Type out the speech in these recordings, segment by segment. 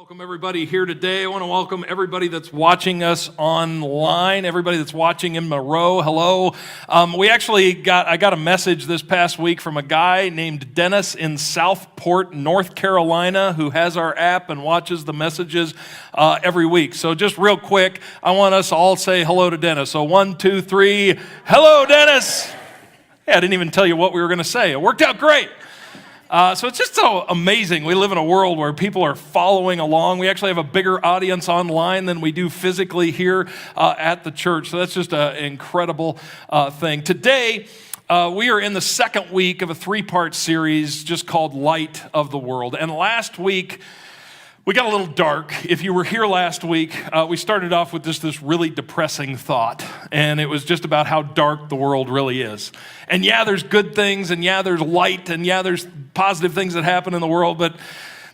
Welcome everybody here today. I want to welcome everybody that's watching us online, everybody that's watching in Monroe. Hello. I got a message this past week from a guy named Dennis in Southport, North Carolina, who has our app and watches the messages every week. So just real quick, I want us all to say hello to Dennis. So 1, 2, 3. Hello, Dennis. Hey, I didn't even tell you what we were going to say. It worked out great. So it's just so amazing. We live in a world where people are following along. We actually have a bigger audience online than we do physically here at the church. So that's just an incredible thing. Today, we are in the second week of a 3-part series just called Light of the World. And last week, we got a little dark. If you were here last week, we started off with just this really depressing thought. And it was just about how dark the world really is. And yeah, there's good things, and yeah, there's light, and yeah, there's positive things that happen in the world. But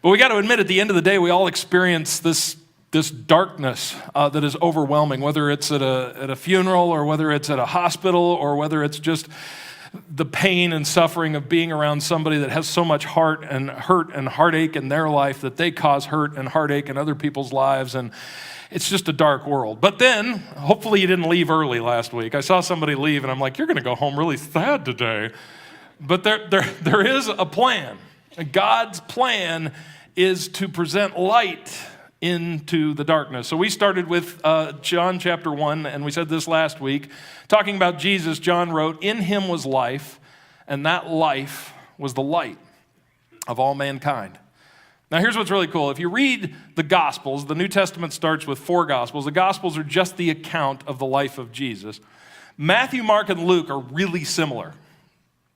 we got to admit, at the end of the day, we all experience this darkness that is overwhelming, whether it's at a funeral, or whether it's at a hospital, or whether it's just the pain and suffering of being around somebody that has so much heart and hurt and heartache in their life that they cause hurt and heartache in other people's lives. And it's just a dark world. But then, hopefully you didn't leave early last week. I saw somebody leave and I'm like, you're going to go home really sad today. But there is a plan. God's plan is to present light into the darkness. So we started with John chapter 1, and we said this last week, talking about Jesus. John wrote, "In him was life, and that life was the light of all mankind." Now here's what's really cool. If you read the Gospels, the New Testament starts with 4 Gospels. The Gospels are just the account of the life of Jesus. Matthew, Mark, and Luke are really similar.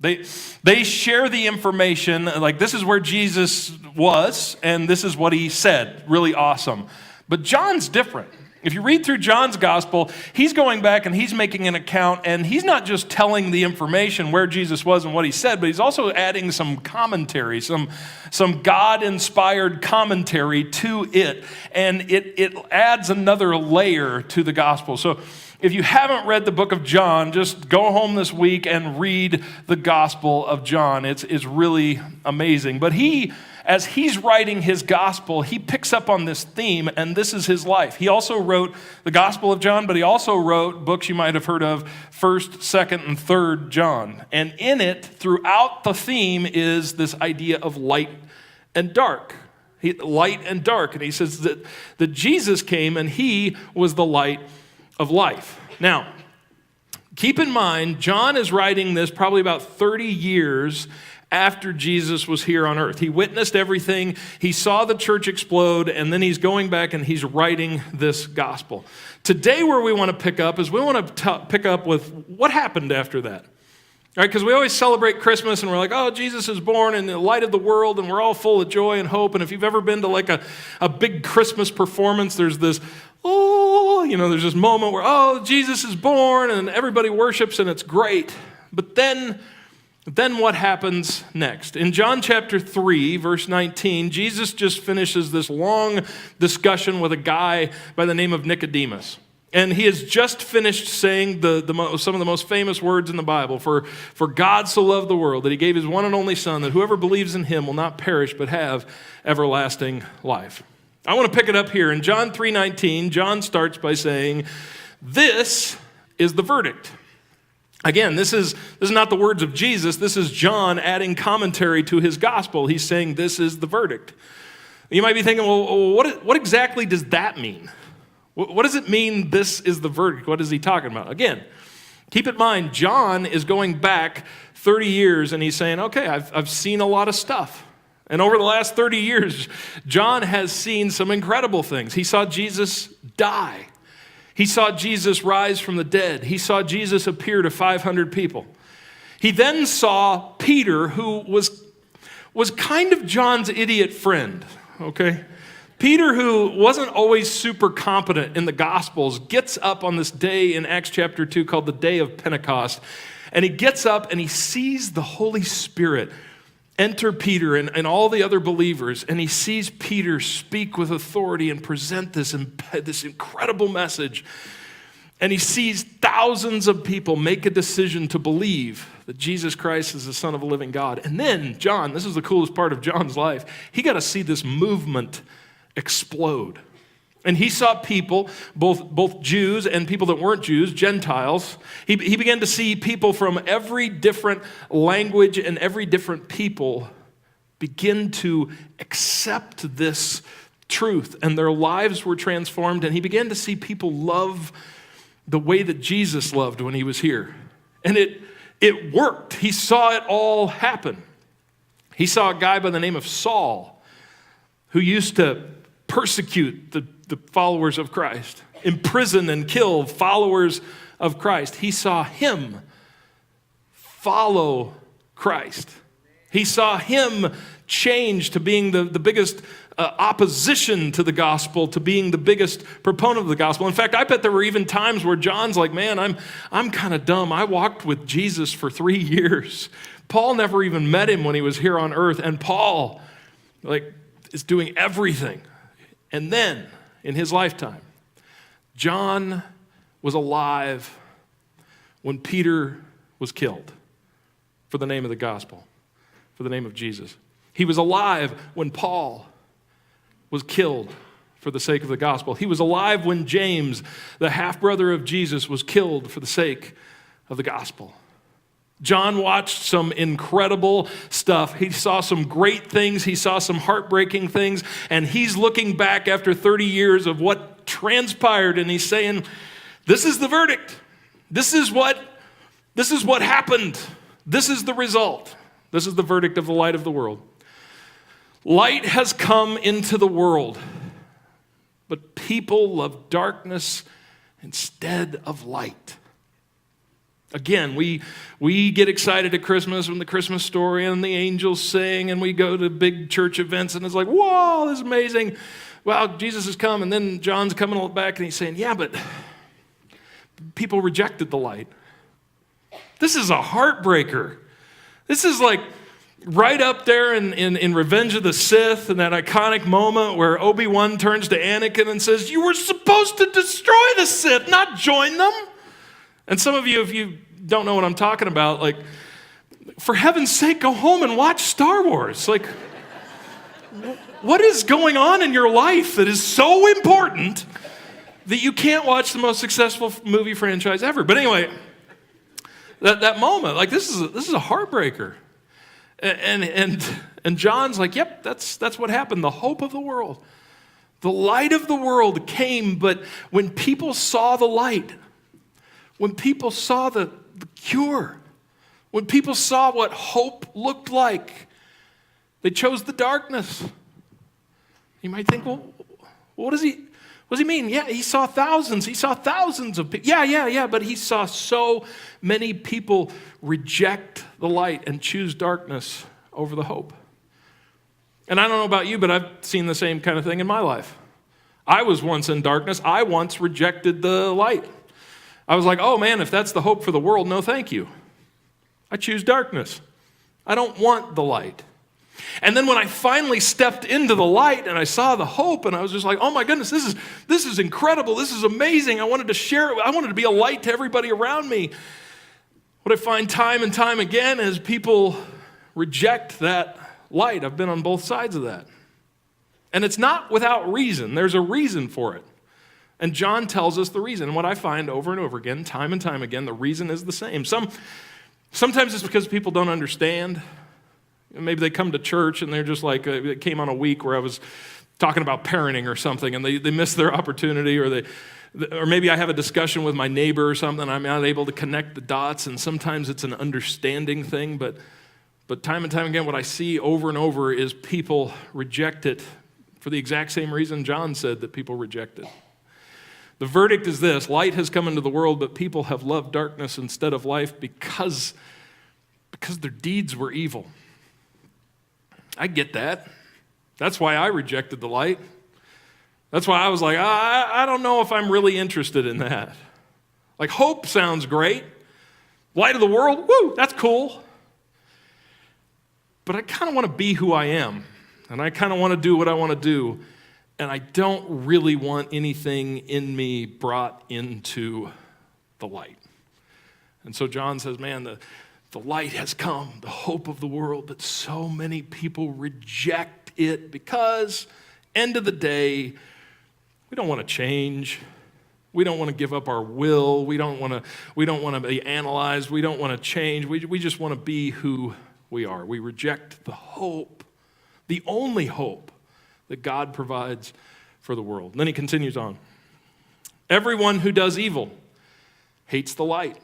They share the information, like this is where Jesus was, and this is what he said. Really awesome. But John's different. If you read through John's gospel, he's going back and he's making an account, and he's not just telling the information where Jesus was and what he said, but he's also adding some commentary, some God-inspired commentary to it, and it adds another layer to the gospel. So if you haven't read the book of John, just go home this week and read the Gospel of John. It's really amazing. But as he's writing his gospel, he picks up on this theme, and this is his life. He also wrote the Gospel of John, but he also wrote books you might have heard of, 1st, 2nd, and 3rd John. And in it, throughout the theme, is this idea of light and dark. Light and dark. And he says that Jesus came, and he was the light of life. Now, keep in mind, John is writing this probably about 30 years after Jesus was here on earth. He witnessed everything. He saw the church explode, and then he's going back and he's writing this gospel. Today, where we want to pick up is we want to pick up with what happened after that. Right? Because we always celebrate Christmas and we're like, oh, Jesus is born in the light of the world, and we're all full of joy and hope. And if you've ever been to like a big Christmas performance, there's this, there's this moment where, oh, Jesus is born, and everybody worships, and it's great. But then what happens next? In John chapter 3, verse 19, Jesus just finishes this long discussion with a guy by the name of Nicodemus. And he has just finished saying some of the most famous words in the Bible. For God so loved the world that he gave his one and only Son, that whoever believes in him will not perish but have everlasting life. I want to pick it up here. In John 3:19, John starts by saying, "This is the verdict." Again, this is not the words of Jesus. This is John adding commentary to his gospel. He's saying this is the verdict. You might be thinking, well, what exactly does that mean? What does it mean, this is the verdict? What is he talking about? Again, keep in mind, John is going back 30 years, and he's saying, okay, I've seen a lot of stuff. And over the last 30 years, John has seen some incredible things. He saw Jesus die. He saw Jesus rise from the dead. He saw Jesus appear to 500 people. He then saw Peter, who was kind of John's idiot friend, okay? Peter, who wasn't always super competent in the Gospels, gets up on this day in Acts chapter 2 called the Day of Pentecost. And he gets up and he sees the Holy Spirit enter Peter and all the other believers. And he sees Peter speak with authority and present this incredible message. And he sees thousands of people make a decision to believe that Jesus Christ is the Son of a living God. And then John, this is the coolest part of John's life, he got to see this movement explode. And he saw people, both Jews and people that weren't Jews, Gentiles. He began to see people from every different language and every different people begin to accept this truth, and their lives were transformed, and he began to see people love the way that Jesus loved when he was here. And it worked. He saw it all happen. He saw a guy by the name of Saul who used to persecute the followers of Christ, imprison and kill followers of Christ. He saw him follow Christ. He saw him change to being the biggest opposition to the gospel, to being the biggest proponent of the gospel. In fact, I bet there were even times where John's like, man, I'm kind of dumb. I walked with Jesus for 3 years. Paul never even met him when he was here on earth, and Paul is doing everything. And then, in his lifetime, John was alive when Peter was killed for the name of the gospel, for the name of Jesus. He was alive when Paul was killed for the sake of the gospel. He was alive when James, the half-brother of Jesus, was killed for the sake of the gospel. John watched some incredible stuff. He saw some great things. He saw some heartbreaking things. And he's looking back after 30 years of what transpired, and he's saying, this is the verdict. This is what happened. This is the result. This is the verdict of the light of the world. Light has come into the world, but people love darkness instead of light. Again, we get excited at Christmas when the Christmas story and the angels sing, and we go to big church events, and it's like, whoa, this is amazing. Well, Jesus has come, and then John's coming back, and he's saying, yeah, but people rejected the light. This is a heartbreaker. This is like right up there in Revenge of the Sith, in that iconic moment where Obi-Wan turns to Anakin and says, you were supposed to destroy the Sith, not join them. And some of you, if you don't know what I'm talking about, like, for heaven's sake, go home and watch Star Wars. Like, what is going on in your life that is so important that you can't watch the most successful movie franchise ever? But anyway, that moment, like, this is a heartbreaker. And John's like, yep, that's what happened. The hope of the world. The light of the world came, but when people saw the light, when people saw the cure, when people saw what hope looked like, they chose the darkness. You might think, well, what does he mean? Yeah, he saw thousands. He saw thousands of people. Yeah, but he saw so many people reject the light and choose darkness over the hope. And I don't know about you, but I've seen the same kind of thing in my life. I was once in darkness. I once rejected the light. I was like, oh man, if that's the hope for the world, no thank you. I choose darkness. I don't want the light. And then when I finally stepped into the light and I saw the hope, and I was just like, oh my goodness, this is incredible. This is amazing. I wanted to share it. I wanted to be a light to everybody around me. What I find time and time again is people reject that light. I've been on both sides of that. And it's not without reason. There's a reason for it. And John tells us the reason. And what I find over and over again, time and time again, the reason is the same. Sometimes it's because people don't understand. Maybe they come to church and they're just like, it came on a week where I was talking about parenting or something, and they miss their opportunity, or maybe I have a discussion with my neighbor or something, I'm not able to connect the dots, and sometimes it's an understanding thing, but time and time again, what I see over and over is people reject it for the exact same reason John said that people reject it. The verdict is this: light has come into the world, but people have loved darkness instead of life because their deeds were evil. I get that. That's why I rejected the light. That's why I was like, I don't know if I'm really interested in that. Like, hope sounds great. Light of the world, woo, that's cool. But I kind of want to be who I am, and I kind of want to do what I want to do. And I don't really want anything in me brought into the light. And so John says, man, the light has come, the hope of the world, but so many people reject it because End of the day, we don't want to change. We don't want to give up our will. We don't want to be analyzed. We don't want to change. We just want to be who we are. We reject the hope, the only hope that God provides for the world. And then he continues on. Everyone who does evil hates the light.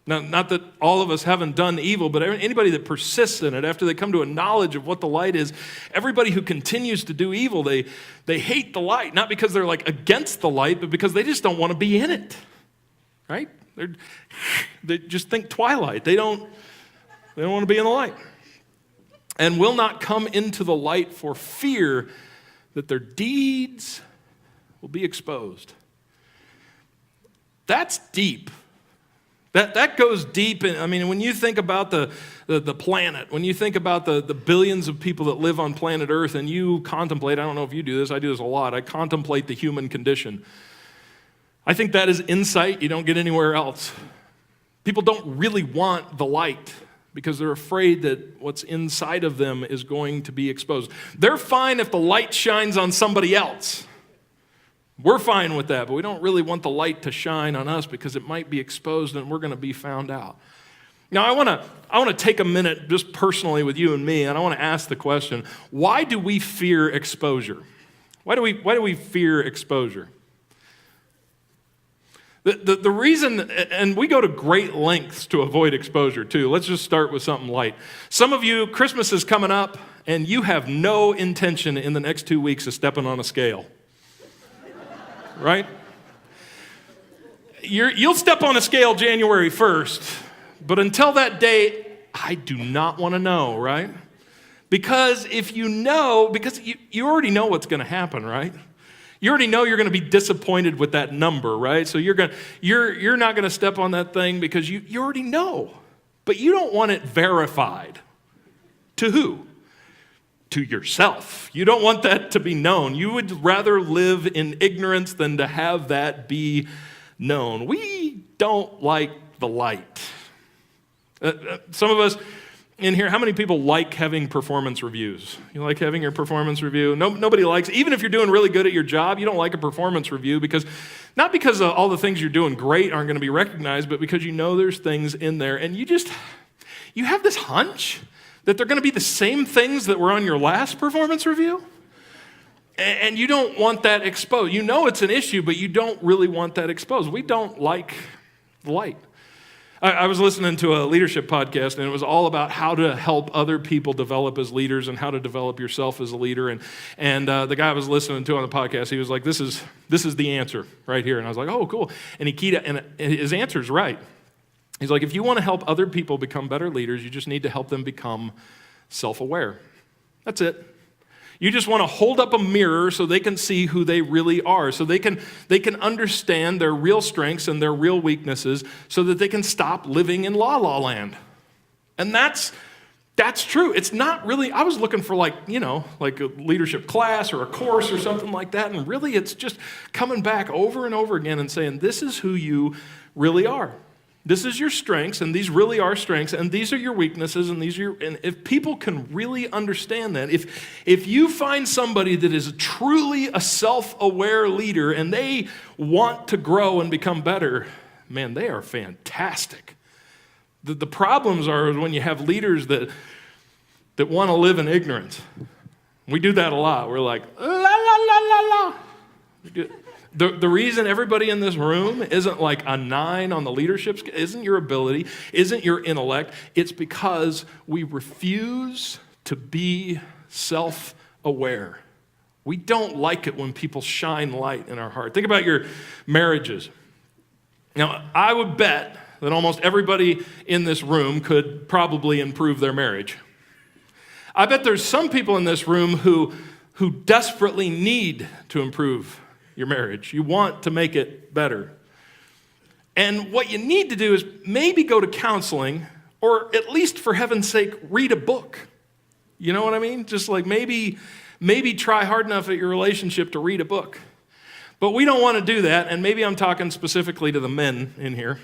Now, not that all of us haven't done evil, but anybody that persists in it after they come to a knowledge of what the light is, everybody who continues to do evil, they hate the light, not because they're like against the light, but because they just don't want to be in it, right? They just think twilight. They don't want to be in the light. And will not come into the light for fear that their deeds will be exposed. That's deep. That goes deep in, when you think about the planet, when you think about the billions of people that live on planet Earth and you contemplate, I don't know if you do this, I do this a lot, I contemplate the human condition. I think that is insight you don't get anywhere else. People don't really want the light because they're afraid that what's inside of them is going to be exposed. They're fine if the light shines on somebody else. We're fine with that, but we don't really want the light to shine on us because it might be exposed and we're going to be found out. Now, I want to take a minute just personally with you and me, and I want to ask the question, why do we fear exposure? Why do we fear exposure? The reason, and we go to great lengths to avoid exposure too. Let's just start with something light. Some of you, Christmas is coming up, and you have no intention in the next 2 weeks of stepping on a scale. Right? You'll step on a scale January 1st, but until that date, I do not want to know, right? Because if you know, because you already know what's going to happen, right? You already know you're going to be disappointed with that number, right? So you're not going to step on that thing because you already know, but you don't want it verified. To who? To yourself. You don't want that to be known. You would rather live in ignorance than to have that be known. We don't like the light. Some of us in here, how many people like having performance reviews? You like having your performance review? Nobody likes, even if you're doing really good at your job, you don't like a performance review because, not because all the things you're doing great aren't going to be recognized, but because you know there's things in there and you have this hunch that they're going to be the same things that were on your last performance review? And you don't want that exposed. You know it's an issue, but you don't really want that exposed. We don't like the light. I was listening to a leadership podcast, and it was all about how to help other people develop as leaders and how to develop yourself as a leader. And the guy I was listening to on the podcast, he was like, this is the answer right here. And I was like, oh, cool. And and his answer's right. He's like, if you want to help other people become better leaders, you just need to help them become self-aware. That's it. You just want to hold up a mirror so they can see who they really are, so they can understand their real strengths and their real weaknesses so that they can stop living in la-la land. And that's true. It's not really, I was looking for like a leadership class or a course or something like that, and really it's just coming back over and over again and saying, this is who you really are. This is your strengths, and these really are strengths, and these are your weaknesses, and if people can really understand that, if you find somebody that is truly a self-aware leader and they want to grow and become better, man, they are fantastic. The problems are when you have leaders that want to live in ignorance. We do that a lot. We're like, la, la, la, la, la. The reason everybody in this room isn't like a 9 on the leadership scale, isn't your ability, isn't your intellect. It's because we refuse to be self-aware. We don't like it when people shine light in our heart. Think about your marriages. Now, I would bet that almost everybody in this room could probably improve their marriage. I bet there's some people in this room who desperately need to improve your marriage. You want to make it better. And what you need to do is maybe go to counseling, or at least for heaven's sake, read a book. You know what I mean? Just like maybe try hard enough at your relationship to read a book. But we don't want to do that, and maybe I'm talking specifically to the men in here.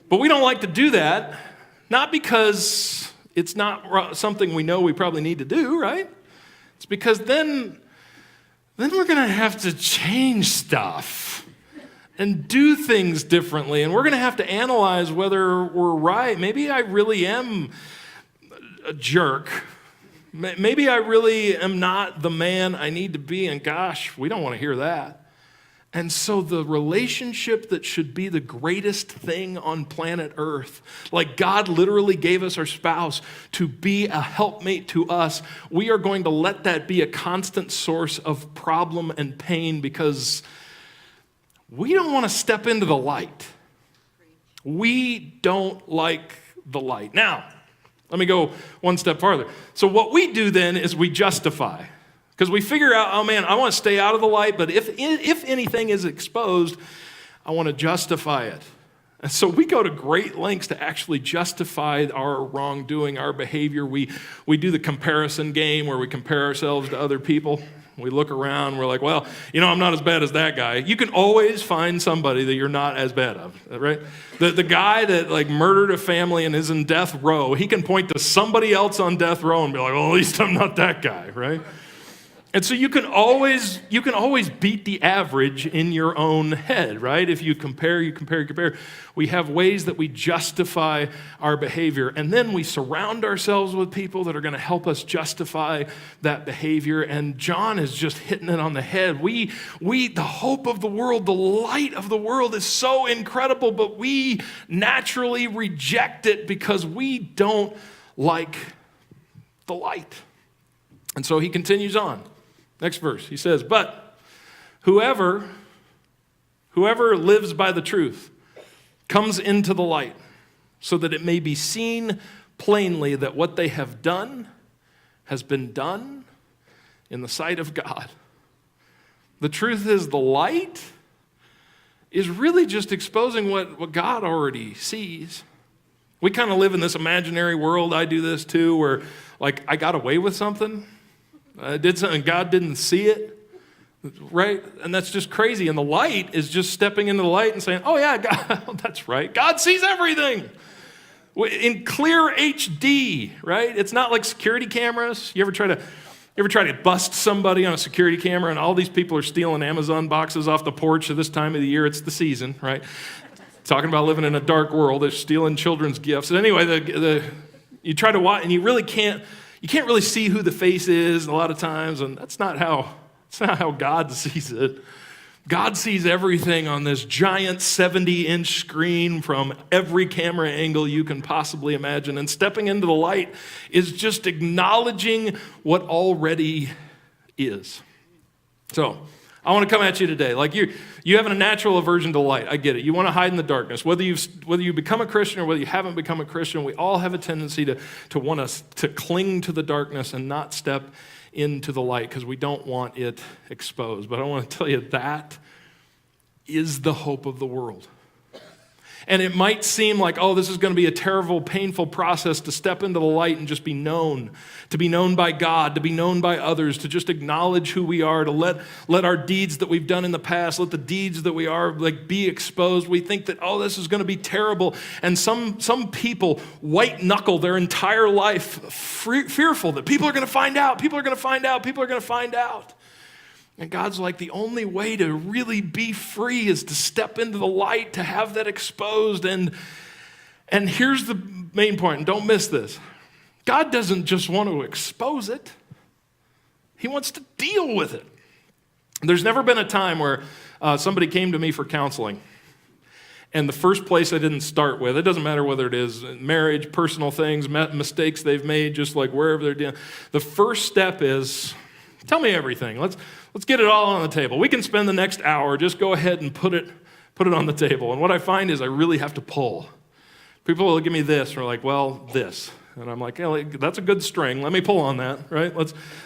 But we don't like to do that, not because it's not something we know we probably need to do, right? It's because then then we're going to have to change stuff and do things differently. And we're going to have to analyze whether we're right. Maybe I really am a jerk. Maybe I really am not the man I need to be. And gosh, we don't want to hear that. And so the relationship that should be the greatest thing on planet Earth, like God literally gave us our spouse to be a helpmate to us, we are going to let that be a constant source of problem and pain because we don't want to step into the light. We don't like the light. Now, let me go one step farther. So what we do then is we justify. Because we figure out, oh man, I want to stay out of the light, but if anything is exposed, I want to justify it. And so we go to great lengths to actually justify our wrongdoing, our behavior. We do the comparison game where we compare ourselves to other people. We look around, we're like, well, I'm not as bad as that guy. You can always find somebody that you're not as bad of, right? The guy that murdered a family and is in death row, he can point to somebody else on death row and be like, well, at least I'm not that guy, right? And so you can always beat the average in your own head, right? If you compare. We have ways that we justify our behavior. And then we surround ourselves with people that are going to help us justify that behavior. And John is just hitting it on the head. We, the hope of the world, the light of the world is so incredible, but we naturally reject it because we don't like the light. And so he continues on. Next verse, he says, but whoever lives by the truth comes into the light so that it may be seen plainly that what they have done has been done in the sight of God. The truth is the light is really just exposing what God already sees. We kind of live in this imaginary world, I do this too, where I got away with something. I did something, God didn't see it, right? And that's just crazy. And the light is just stepping into the light and saying, oh yeah, God, that's right. God sees everything in clear HD, right? It's not like security cameras. You ever try to bust somebody on a security camera and all these people are stealing Amazon boxes off the porch at this time of the year? It's the season, right? Talking about living in a dark world, they're stealing children's gifts. And anyway, you try to watch and you can't really see who the face is a lot of times, and that's not how God sees it. God sees everything on this giant 70-inch screen from every camera angle you can possibly imagine, and stepping into the light is just acknowledging what already is. So, I want to come at you today. You have a natural aversion to light. I get it. You want to hide in the darkness. Whether you become a Christian or whether you haven't become a Christian, we all have a tendency to want to cling to the darkness and not step into the light because we don't want it exposed. But I want to tell you that is the hope of the world. And it might seem like, oh, this is going to be a terrible, painful process to step into the light and just be known, to be known by God, to be known by others, to just acknowledge who we are, to let our deeds that we've done in the past, let the deeds that we are be exposed. We think that, oh, this is going to be terrible. And some people white knuckle their entire life fearful that people are going to find out, people are going to find out, people are going to find out. And God's like, the only way to really be free is to step into the light, to have that exposed. And here's the main point, and don't miss this. God doesn't just want to expose it. He wants to deal with it. There's never been a time where somebody came to me for counseling. And the first place I didn't start with, it doesn't matter whether it is marriage, personal things, mistakes they've made, just like wherever they're dealing. The first step is, tell me everything. Let's get it all on the table. We can spend the next hour. Just go ahead and put it on the table. And what I find is I really have to pull. People will give me this, and they're like, well, this. And I'm like, yeah, that's a good string. Let me pull on that, right?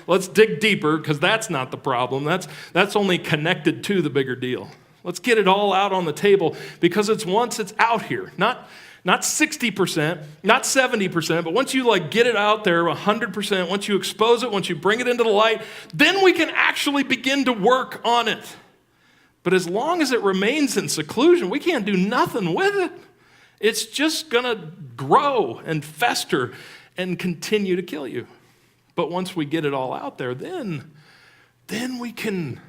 Let's dig deeper because that's not the problem. That's only connected to the bigger deal. Let's get it all out on the table because once it's out here, not 60%, not 70%, but once you get it out there 100%, once you expose it, once you bring it into the light, then we can actually begin to work on it. But as long as it remains in seclusion, we can't do nothing with it. It's just going to grow and fester and continue to kill you. But once we get it all out there, then then we can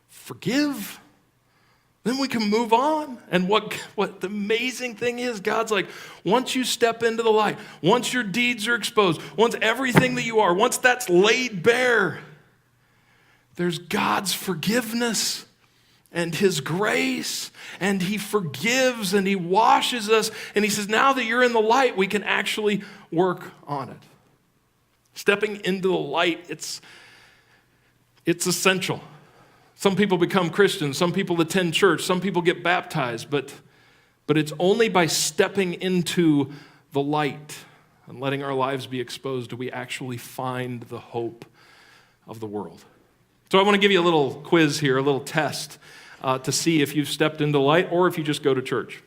forgive. Then we can move on. And what the amazing thing is, God's like, once you step into the light, once your deeds are exposed, once everything that you are, once that's laid bare, there's God's forgiveness and his grace, and he forgives and he washes us. And he says, now that you're in the light, we can actually work on it. Stepping into the light, it's essential. Some people become Christians, some people attend church, some people get baptized, but it's only by stepping into the light and letting our lives be exposed do we actually find the hope of the world. So I want to give you a little quiz here, a little test to see if you've stepped into light or if you just go to church.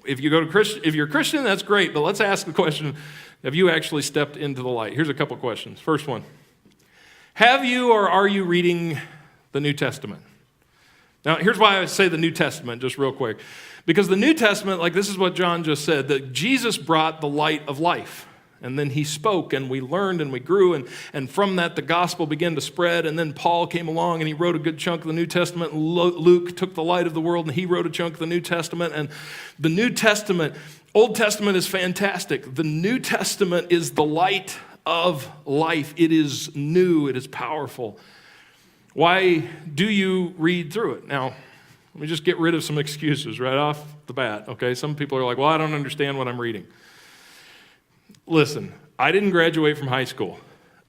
If you're a Christian, that's great, but let's ask the question, have you actually stepped into the light? Here's a couple questions. First one, have you or are you reading the New Testament? Now, here's why I say the New Testament, just real quick. Because the New Testament, like this is what John just said, that Jesus brought the light of life. And then he spoke, and we learned, and we grew, and from that the gospel began to spread. And then Paul came along, and he wrote a good chunk of the New Testament. And Luke took the light of the world, and he wrote a chunk of the New Testament. And the New Testament, Old Testament is fantastic. The New Testament is the light of life. It is new. It is powerful. Why do you read through it? Now, let me just get rid of some excuses right off the bat, okay? Some people are like, well, I don't understand what I'm reading. Listen, I didn't graduate from high school.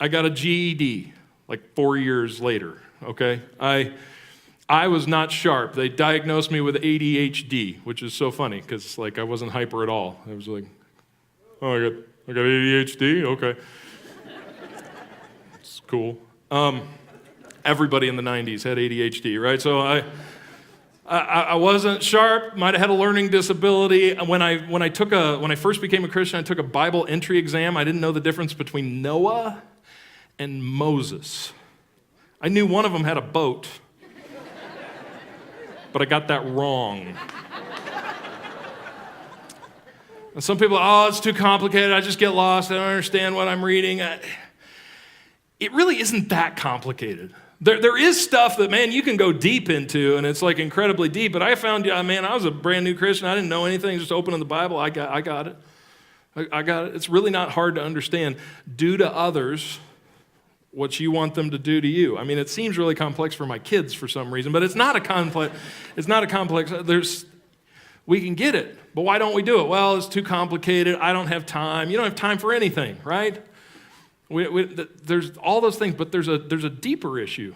I got a GED like 4 years later, okay? I was not sharp. They diagnosed me with ADHD, which is so funny because like I wasn't hyper at all. I was like, oh, I got ADHD? Okay. It's cool. Everybody in the 90s had ADHD, right? So I wasn't sharp, might have had a learning disability. When I first became a Christian, I took a Bible entry exam. I didn't know the difference between Noah and Moses. I knew one of them had a boat, but I got that wrong. And some people, oh, it's too complicated. I just get lost. I don't understand what I'm reading. It really isn't that complicated. There is stuff that, man, you can go deep into, and it's like incredibly deep. But I found, man, I was a brand new Christian. I didn't know anything. Just opening the Bible, I got it. I got it. It's really not hard to understand. Do to others what you want them to do to you. I mean, it seems really complex for my kids for some reason, but it's not a complex. We can get it, but why don't we do it? Well, it's too complicated. I don't have time. You don't have time for anything, right? There's all those things, but there's a deeper issue.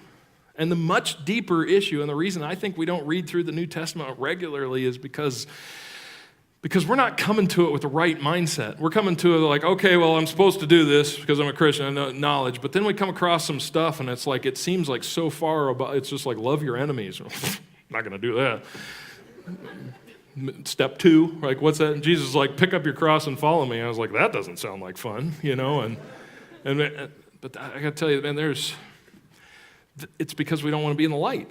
And the much deeper issue, and the reason I think we don't read through the New Testament regularly is because we're not coming to it with the right mindset. We're coming to it like, okay, well, I'm supposed to do this because I'm a Christian, I know knowledge. But then we come across some stuff, and it's like, it seems like so far about, it's just like, love your enemies. I'm not going to do that. Step 2, like, what's that? And Jesus is like, pick up your cross and follow me. I was like, that doesn't sound like fun, But I got to tell you, man, it's because we don't want to be in the light.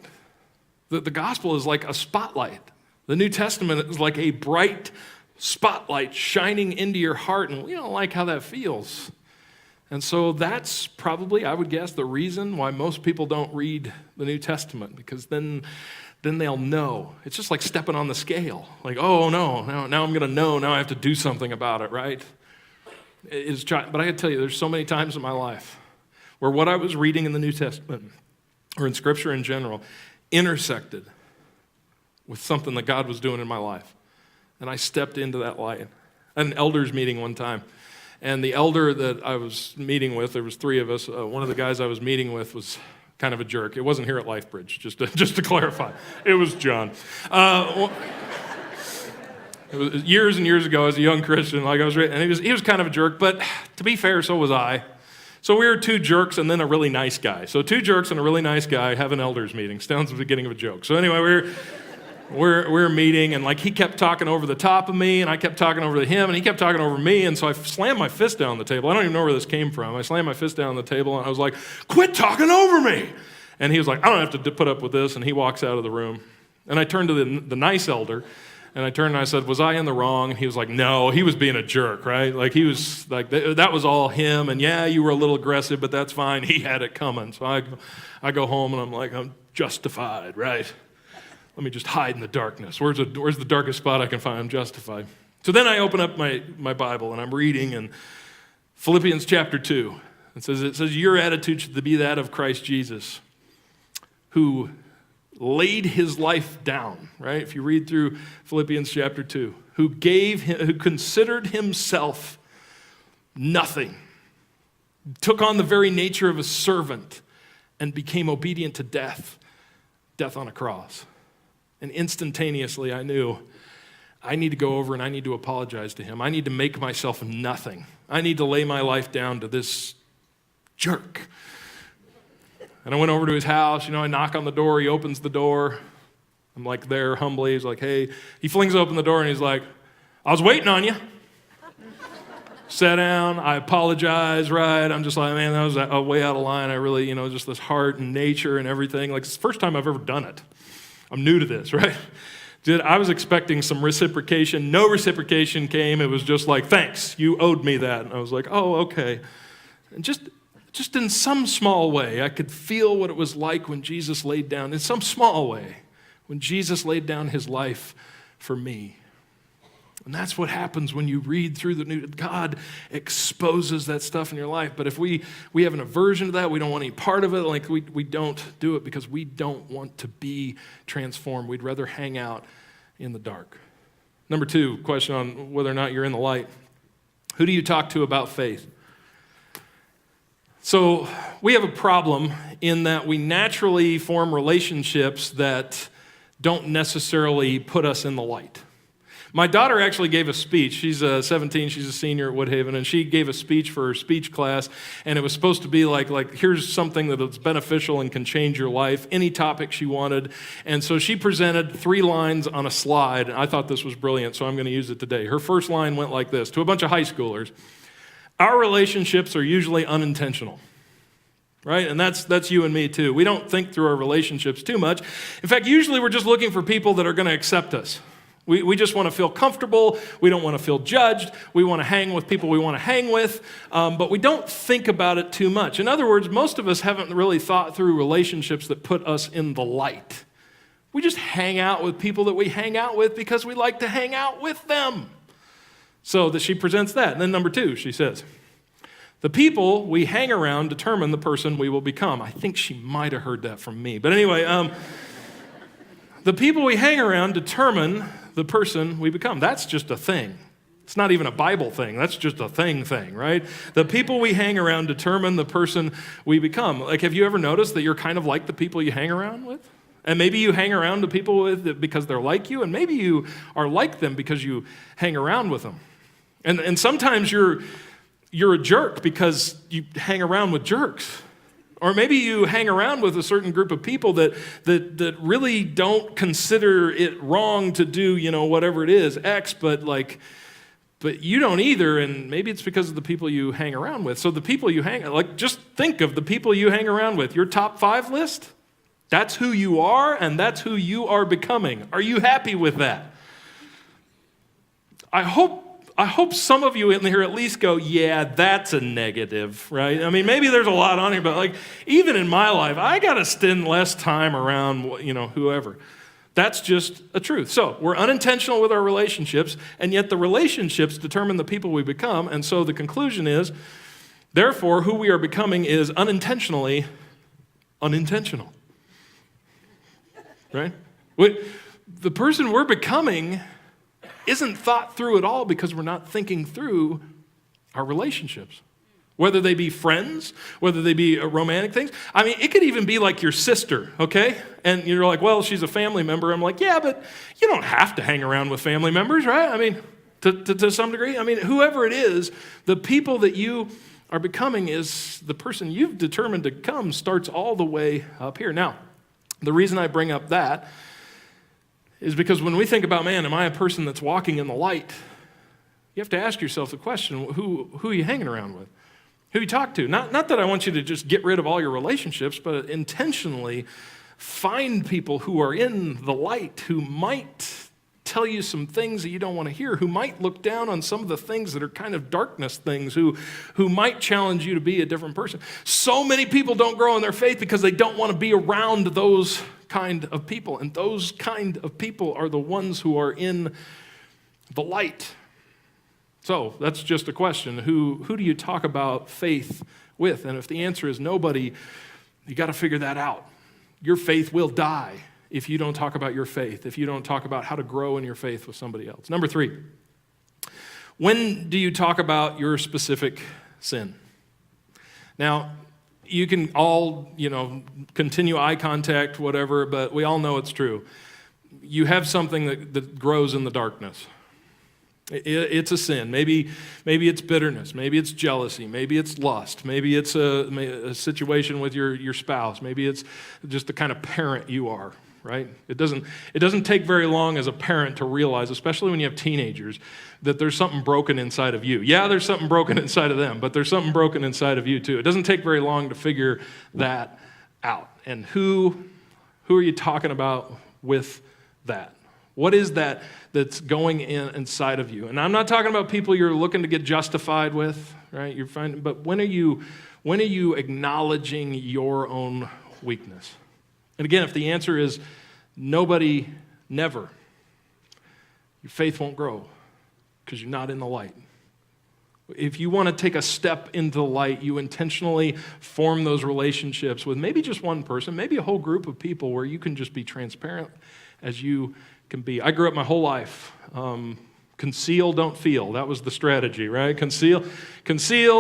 The gospel is like a spotlight. The New Testament is like a bright spotlight shining into your heart, and we don't like how that feels. And so that's probably, I would guess, the reason why most people don't read the New Testament, because then they'll know. It's just like stepping on the scale. Like, oh, no, now I'm going to know. Now I have to do something about it, right? But I got to tell you, there's so many times in my life where what I was reading in the New Testament or in Scripture in general intersected with something that God was doing in my life. And I stepped into that light. I had an elders meeting one time. And the elder that I was meeting with, there was 3 of us. One of the guys I was meeting with was kind of a jerk. It wasn't here at LifeBridge, just to clarify. It was John. It was years and years ago as a young Christian, like I was, and he was kind of a jerk, but to be fair, so was I. So we were 2 jerks and then a really nice guy. So 2 jerks and a really nice guy have an elders meeting. Sounds like the beginning of a joke. So anyway, we're meeting, and like he kept talking over the top of me, and I kept talking over to him, and he kept talking over me, and so I slammed my fist down on the table. I don't even know where this came from. I slammed my fist down on the table, and I was like, quit talking over me. And he was like, I don't have to put up with this, and he walks out of the room. And I turned to the nice elder, And I turned and I said, was I in the wrong? And he was like, no, he was being a jerk, right? Like he was like, that was all him. And yeah, you were a little aggressive, but that's fine. He had it coming. So I go home and I'm like, I'm justified, right? Let me just hide in the darkness. Where's the darkest spot I can find? I'm justified. So then I open up my Bible and I'm reading in Philippians chapter 2. It says, your attitude should be that of Christ Jesus, who laid his life down, right? If you read through Philippians chapter 2, who considered himself nothing, took on the very nature of a servant, and became obedient to death on a cross. And instantaneously I knew I need to go over and I need to apologize to him. I need to make myself nothing. I need to lay my life down to this jerk. And I went over to his house, I knock on the door, he opens the door. I'm like there humbly, he's like, hey. He flings open the door and he's like, I was waiting on you. Sat down, I apologize, right? I'm just like, man, that was a way out of line. I really, just this heart and nature and everything. Like, it's the first time I've ever done it. I'm new to this, right? I was expecting some reciprocation. No reciprocation came. It was just like, thanks, you owed me that. And I was like, oh, okay. And just in some small way, I could feel what it was like when Jesus laid down, in some small way, when Jesus laid down his life for me. And that's what happens when you read through the New. God exposes that stuff in your life. But if we have an aversion to that, we don't want any part of it, like we don't do it because we don't want to be transformed. We'd rather hang out in the dark. Number 2, question on whether or not you're in the light. Who do you talk to about faith? So we have a problem in that we naturally form relationships that don't necessarily put us in the light. My daughter actually gave a speech. She's 17, she's a senior at Woodhaven, and she gave a speech for her speech class, and it was supposed to be like here's something that's beneficial and can change your life, any topic she wanted. And so she presented 3 lines on a slide, and I thought this was brilliant, so I'm going to use it today. Her first line went like this, to a bunch of high schoolers. Our relationships are usually unintentional, right? And that's you and me too. We don't think through our relationships too much. In fact, usually we're just looking for people that are going to accept us. We just want to feel comfortable. We don't want to feel judged. We want to hang with people we want to hang with, but we don't think about it too much. In other words, most of us haven't really thought through relationships that put us in the light. We just hang out with people that we hang out with because we like to hang out with them. So that she presents that. And then number 2, she says, the people we hang around determine the person we will become. I think she might have heard that from me. But anyway, the people we hang around determine the person we become. That's just a thing. It's not even a Bible thing. That's just a thing, right? The people we hang around determine the person we become. Like, have you ever noticed that you're kind of like the people you hang around with? And maybe you hang around with people because they're like you, and maybe you are like them because you hang around with them. And sometimes you're a jerk because you hang around with jerks. Or maybe you hang around with a certain group of people that really don't consider it wrong to do, whatever it is, X, but you don't either, and maybe it's because of the people you hang around with. So the people you just think of the people you hang around with. Your top 5 list, that's who you are, and that's who you are becoming. Are you happy with that? I hope some of you in here at least go, yeah, that's a negative, right? I mean, maybe there's a lot on here, but even in my life, I got to spend less time around, whoever. That's just a truth. So we're unintentional with our relationships, and yet the relationships determine the people we become. And so the conclusion is, therefore, who we are becoming is unintentionally unintentional, right? The person we're becoming isn't thought through at all because we're not thinking through our relationships. Whether they be friends, whether they be romantic things. I mean, it could even be like your sister, okay? And you're like, well, she's a family member. I'm like, yeah, but you don't have to hang around with family members, right? I mean, to some degree. I mean, whoever it is, the people that you are becoming is the person you've determined to become starts all the way up here. Now, the reason I bring up that is because when we think about, man, am I a person that's walking in the light? You have to ask yourself the question, who are you hanging around with? Who you talk to? Not that I want you to just get rid of all your relationships, but intentionally find people who are in the light, who might tell you some things that you don't want to hear, who might look down on some of the things that are kind of darkness things, who might challenge you to be a different person. So many people don't grow in their faith because they don't want to be around those kind of people. And those kind of people are the ones who are in the light. So that's just a question. Who do you talk about faith with? And if the answer is nobody, you got to figure that out. Your faith will die if you don't talk about your faith, if you don't talk about how to grow in your faith with somebody else. Number 3, when do you talk about your specific sin? Now, you can all, continue eye contact, whatever, but we all know it's true. You have something that grows in the darkness. It's a sin. Maybe it's bitterness. Maybe it's jealousy. Maybe it's lust. Maybe it's a situation with your spouse. Maybe it's just the kind of parent you are, right? It doesn't take very long as a parent to realize, especially when you have teenagers, that there's something broken inside of you. Yeah, there's something broken inside of them, but there's something broken inside of you too. It doesn't take very long to figure that out. And who are you talking about with that? What is that that's going inside of you? And I'm not talking about people you're looking to get justified with, right? But when are you acknowledging your own weakness? And again, if the answer is nobody, never, your faith won't grow because you're not in the light. If you want to take a step into the light, you intentionally form those relationships with maybe just one person, maybe a whole group of people where you can just be transparent as you can be. I grew up my whole life. Conceal, don't feel. That was the strategy, right? Conceal,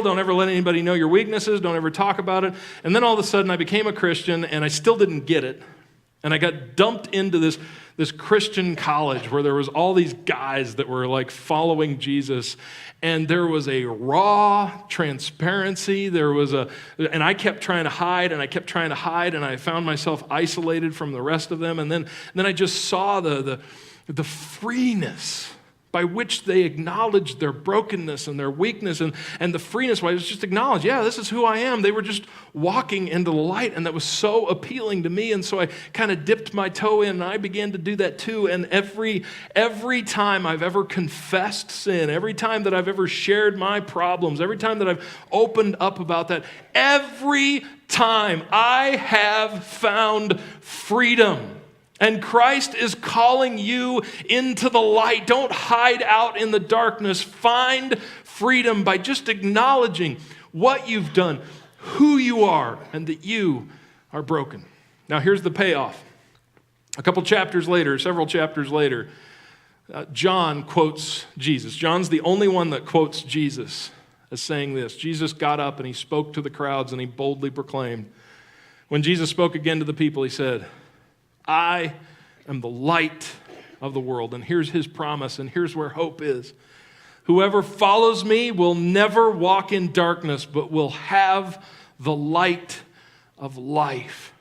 don't ever let anybody know your weaknesses, don't ever talk about it. And then all of a sudden I became a Christian and I still didn't get it. And I got dumped into this Christian college where there was all these guys that were like following Jesus, and there was a raw transparency. And I kept trying to hide, and I found myself isolated from the rest of them. And then I just saw the freeness by which they acknowledged their brokenness and their weakness, and the freeness why it was just acknowledged, yeah, this is who I am. They were just walking into the light, and that was so appealing to me, and so I kind of dipped my toe in, and I began to do that too. And every time I've ever confessed sin, every time that I've ever shared my problems, every time that I've opened up about that, every time I have found freedom. And Christ is calling you into the light. Don't hide out in the darkness. Find freedom by just acknowledging what you've done, who you are, and that you are broken. Now here's the payoff. Several chapters later, John quotes Jesus. John's the only one that quotes Jesus as saying this. Jesus got up and he spoke to the crowds and he boldly proclaimed. When Jesus spoke again to the people, he said, I am the light of the world. And here's his promise, and here's where hope is. Whoever follows me will never walk in darkness, but will have the light of life.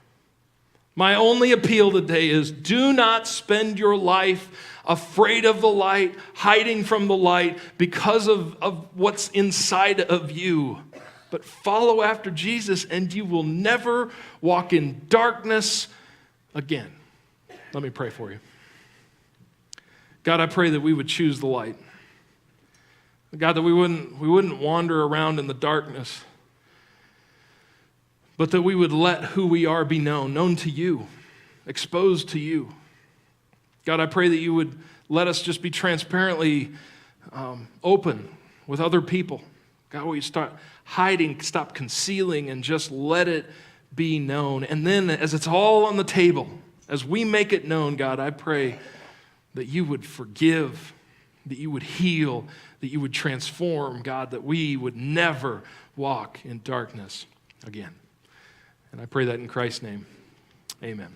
My only appeal today is do not spend your life afraid of the light, hiding from the light because of what's inside of you. But follow after Jesus, and you will never walk in darkness again. Let me pray for you. God, I pray that we would choose the light. God, that we wouldn't wander around in the darkness, but that we would let who we are be known to you, exposed to you. God, I pray that you would let us just be transparently open with other people. God, will you start hiding, stop concealing, and just let it be known. And then as it's all on the table, as we make it known, God, I pray that you would forgive, that you would heal, that you would transform, God, that we would never walk in darkness again. And I pray that in Christ's name. Amen.